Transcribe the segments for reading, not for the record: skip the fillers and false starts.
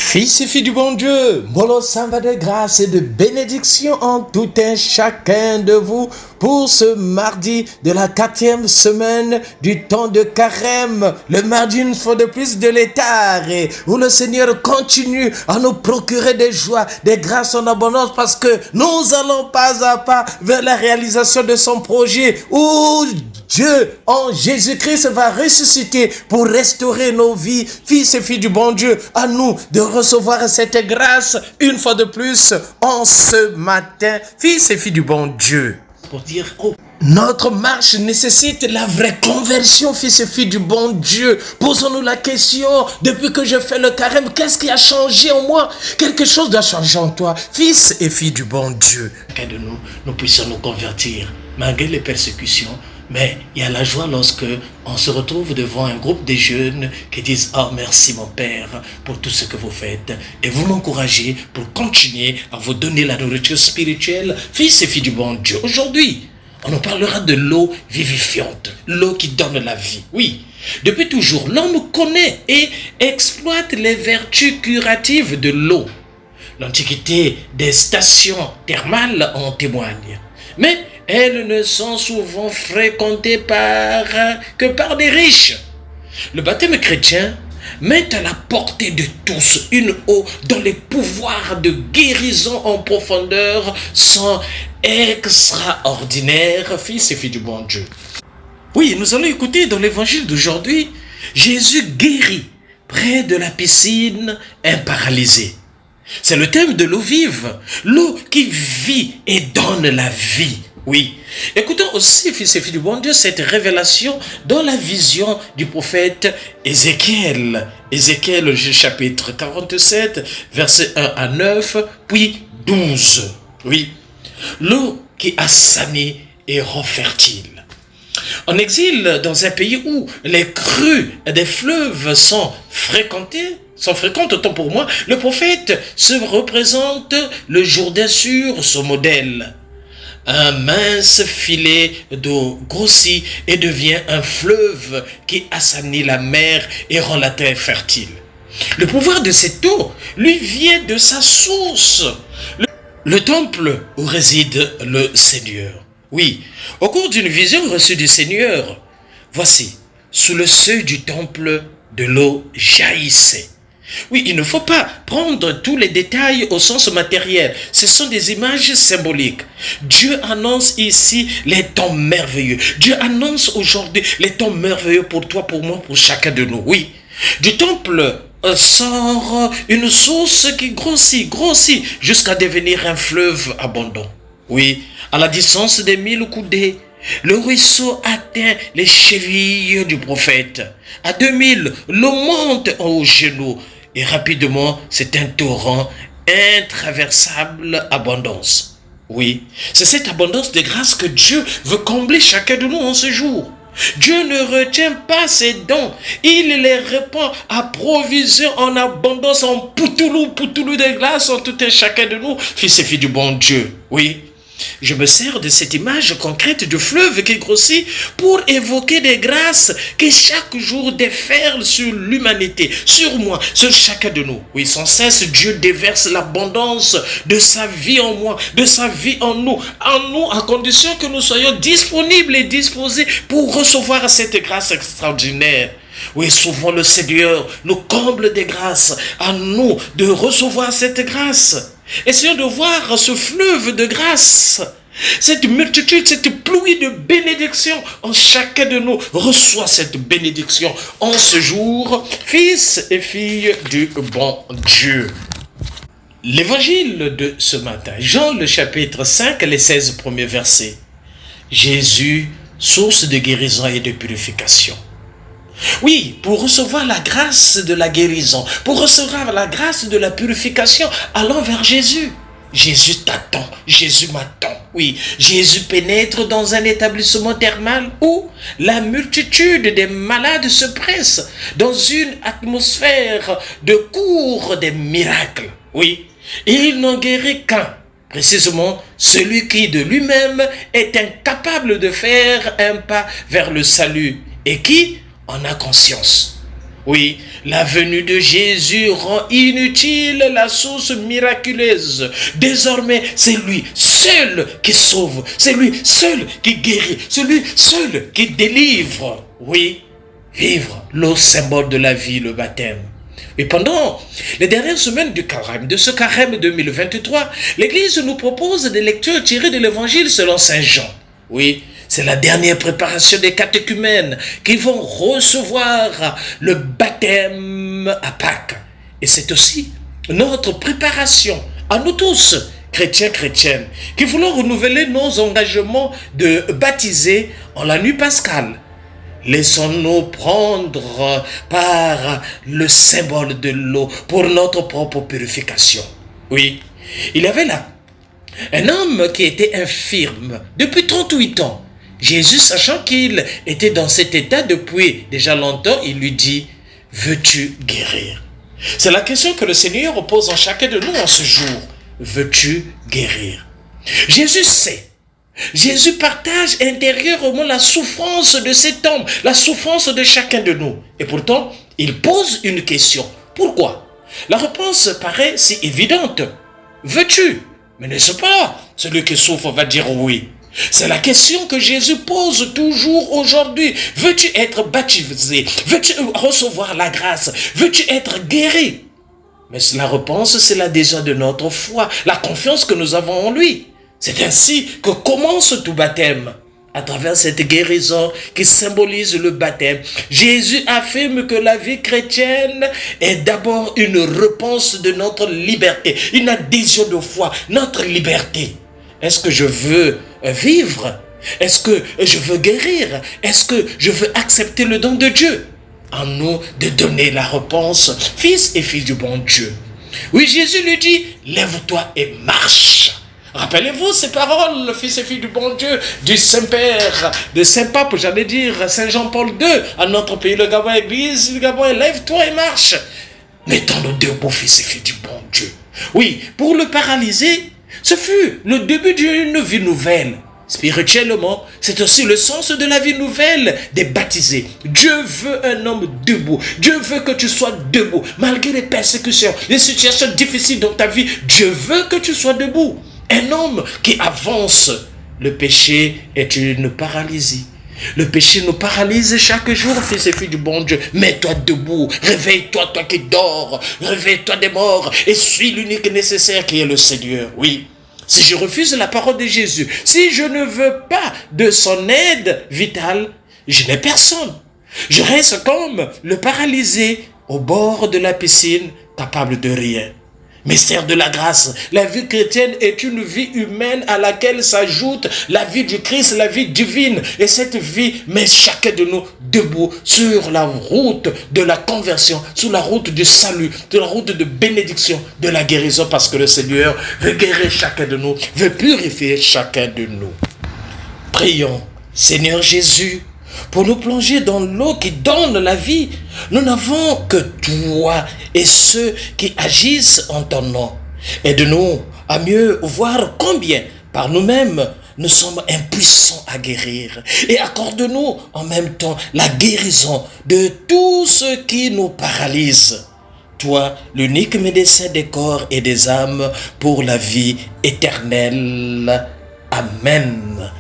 Fils et filles du bon Dieu, Molo Samba de grâce et de bénédiction en tout un chacun de vous pour ce mardi de la 4e semaine du temps de carême, le mardi une fois de plus de l'état, où le Seigneur continue à nous procurer des joies, des grâces en abondance parce que nous allons pas à pas vers la réalisation de son projet où Dieu en Jésus-Christ va ressusciter pour restaurer nos vies, fils et filles du bon Dieu, à nous de recevoir cette grâce une fois de plus en ce matin, fils et filles du bon Dieu. Pour dire, notre marche nécessite la vraie conversion, fils et filles du bon Dieu. Posons-nous la question, depuis que je fais le carême, qu'est-ce qui a changé en moi? Quelque chose doit changer en toi, fils et filles du bon Dieu. Chacun de nous puissions nous convertir, malgré les persécutions. Mais il y a la joie lorsque on se retrouve devant un groupe de jeunes qui disent « Oh, merci mon Père pour tout ce que vous faites. » Et vous m'encouragez pour continuer à vous donner la nourriture spirituelle. Fils et filles du bon Dieu, aujourd'hui, on nous parlera de l'eau vivifiante, l'eau qui donne la vie. Oui, depuis toujours, l'homme connaît et exploite les vertus curatives de l'eau. L'antiquité des stations thermales en témoigne. Mais elles ne sont souvent fréquentées que par des riches. Le baptême chrétien met à la portée de tous une eau dont les pouvoirs de guérison en profondeur sont extraordinaires, fils et filles du bon Dieu. Oui, nous allons écouter dans l'évangile d'aujourd'hui, Jésus guérit près de la piscine un paralysé. C'est le thème de l'eau vive, l'eau qui vit et donne la vie. Oui, écoutons aussi, fils et filles du bon Dieu, cette révélation dans la vision du prophète Ézéchiel. Ézéchiel, chapitre 47, versets 1 à 9, puis 12. Oui, l'eau qui assainit et rend fertile. En exil, dans un pays où les crues des fleuves sont fréquentes, autant pour moi, le prophète se représente le Jourdain sur son modèle. Un mince filet d'eau grossit et devient un fleuve qui assainit la mer et rend la terre fertile. Le pouvoir de cette eau lui vient de sa source, le temple où réside le Seigneur. Oui, au cours d'une vision reçue du Seigneur, voici, sous le seuil du temple, de l'eau jaillissait. Oui, il ne faut pas prendre tous les détails au sens matériel. Ce sont des images symboliques. Dieu annonce ici les temps merveilleux. Dieu annonce aujourd'hui les temps merveilleux pour toi, pour moi, pour chacun de nous. Oui, du temple sort une source qui grossit jusqu'à devenir un fleuve abondant. Oui, à la distance des 1000 coudées, le ruisseau atteint les chevilles du prophète. À 2000, l'eau monte aux genoux. Et rapidement, c'est un torrent intraversable abondance. Oui, c'est cette abondance de grâce que Dieu veut combler chacun de nous en ce jour. Dieu ne retient pas ses dons. Il les répand à provision en abondance, en poutoulou de grâce en tout un chacun de nous, fils et filles du bon Dieu. Oui. Je me sers de cette image concrète du fleuve qui grossit pour évoquer des grâces qui chaque jour déferlent sur l'humanité, sur moi, sur chacun de nous. Oui, sans cesse, Dieu déverse l'abondance de sa vie en moi, de sa vie en nous, à condition que nous soyons disponibles et disposés pour recevoir cette grâce extraordinaire. Oui, souvent le Seigneur nous comble des grâces, à nous de recevoir cette grâce. Essayons de voir ce fleuve de grâce, cette multitude, cette pluie de bénédictions en chacun de nous. Reçoit cette bénédiction en ce jour, fils et filles du bon Dieu. L'évangile de ce matin, Jean le chapitre 5, les 16 premiers versets. Jésus, source de guérison et de purification. Oui, pour recevoir la grâce de la guérison, pour recevoir la grâce de la purification, allons vers Jésus. Jésus t'attend, Jésus m'attend. Oui, Jésus pénètre dans un établissement thermal où la multitude des malades se presse dans une atmosphère de cours des miracles. Oui, et il n'en guérit qu'un. Précisément, celui qui de lui-même est incapable de faire un pas vers le salut et qui en a conscience. Oui, la venue de Jésus rend inutile la source miraculeuse. Désormais, c'est lui seul qui sauve, c'est lui seul qui guérit, c'est lui seul qui délivre. Oui, vivre le symbole de la vie, le baptême. Et pendant les dernières semaines du carême, de ce carême 2023, l'Église nous propose des lectures tirées de l'Évangile selon Saint Jean. Oui, c'est la dernière préparation des catéchumènes qui vont recevoir le baptême à Pâques. Et c'est aussi notre préparation à nous tous, chrétiens, chrétiennes, qui voulons renouveler nos engagements de baptiser en la nuit pascale. Laissons-nous prendre par le symbole de l'eau pour notre propre purification. Oui, il y avait là un homme qui était infirme depuis 38 ans. Jésus, sachant qu'il était dans cet état depuis déjà longtemps, il lui dit, « Veux-tu guérir ?» C'est la question que le Seigneur pose en chacun de nous en ce jour. Veux-tu guérir? Jésus sait. Jésus partage intérieurement la souffrance de cet homme, la souffrance de chacun de nous. Et pourtant, il pose une question. Pourquoi? La réponse paraît si évidente. Veux-tu? Mais n'est-ce pas celui qui souffre va dire oui. C'est la question que Jésus pose toujours aujourd'hui. Veux-tu être baptisé? Veux-tu recevoir la grâce? Veux-tu être guéri? Mais la réponse, c'est l'adhésion de notre foi, la confiance que nous avons en lui. C'est ainsi que commence tout baptême. À travers cette guérison qui symbolise le baptême, Jésus affirme que la vie chrétienne est d'abord une réponse de notre liberté, une adhésion de foi, notre liberté. Est-ce que je veux vivre? Est-ce que je veux guérir? Est-ce que je veux accepter le don de Dieu? En nous de donner la réponse, fils et filles du bon Dieu. Oui, Jésus lui dit, lève-toi et marche. Rappelez-vous ces paroles, fils et filles du bon Dieu, du Saint-Père, de Saint-Pape, j'allais dire, Saint Jean-Paul II, à notre pays, le Gabon, Église, le Gabon, lève-toi et marche. Mettons-nous debout, fils et filles du bon Dieu. Oui, pour le paralysé, ce fut le début d'une vie nouvelle. Spirituellement, c'est aussi le sens de la vie nouvelle des baptisés. Dieu veut un homme debout. Dieu veut que tu sois debout. Malgré les persécutions, les situations difficiles dans ta vie, Dieu veut que tu sois debout. Un homme qui avance. Le péché est une paralysie. Le péché nous paralyse chaque jour, fils et filles du bon Dieu. Mets-toi debout, réveille-toi, toi qui dors, réveille-toi des morts et suis l'unique nécessaire qui est le Seigneur. Oui, si je refuse la parole de Jésus, si je ne veux pas de son aide vitale, je n'ai personne. Je reste comme le paralysé au bord de la piscine, capable de rien. Mystère de la grâce, la vie chrétienne est une vie humaine à laquelle s'ajoute la vie du Christ, la vie divine. Et cette vie met chacun de nous debout sur la route de la conversion, sur la route du salut, sur la route de bénédiction, de la guérison, parce que le Seigneur veut guérir chacun de nous, veut purifier chacun de nous. Prions, Seigneur Jésus, pour nous plonger dans l'eau qui donne la vie. Nous n'avons que toi et ceux qui agissent en ton nom. Aide-nous à mieux voir combien par nous-mêmes nous sommes impuissants à guérir. Et accorde-nous en même temps la guérison de tout ce qui nous paralyse. Toi, l'unique médecin des corps et des âmes pour la vie éternelle. Amen.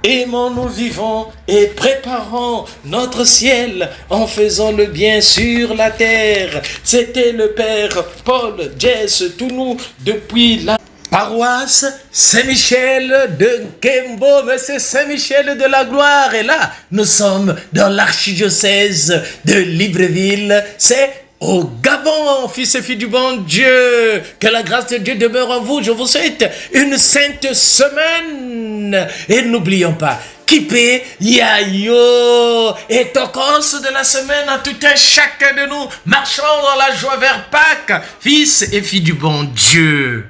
Aimons, nous vivons et préparons notre ciel en faisant le bien sur la terre. C'était le Père Paul Jess Tounou depuis la paroisse Saint-Michel de Kembo, Monsieur Saint-Michel de la Gloire. Et là, nous sommes dans l'archidiocèse de Libreville. C'est au Gabon, fils et filles du bon Dieu. Que la grâce de Dieu demeure en vous. Je vous souhaite une sainte semaine. Et n'oublions pas, Kipé, Yayo, et Tokos de la semaine à tout un chacun de nous. Marchons dans la joie vers Pâques, fils et filles du bon Dieu.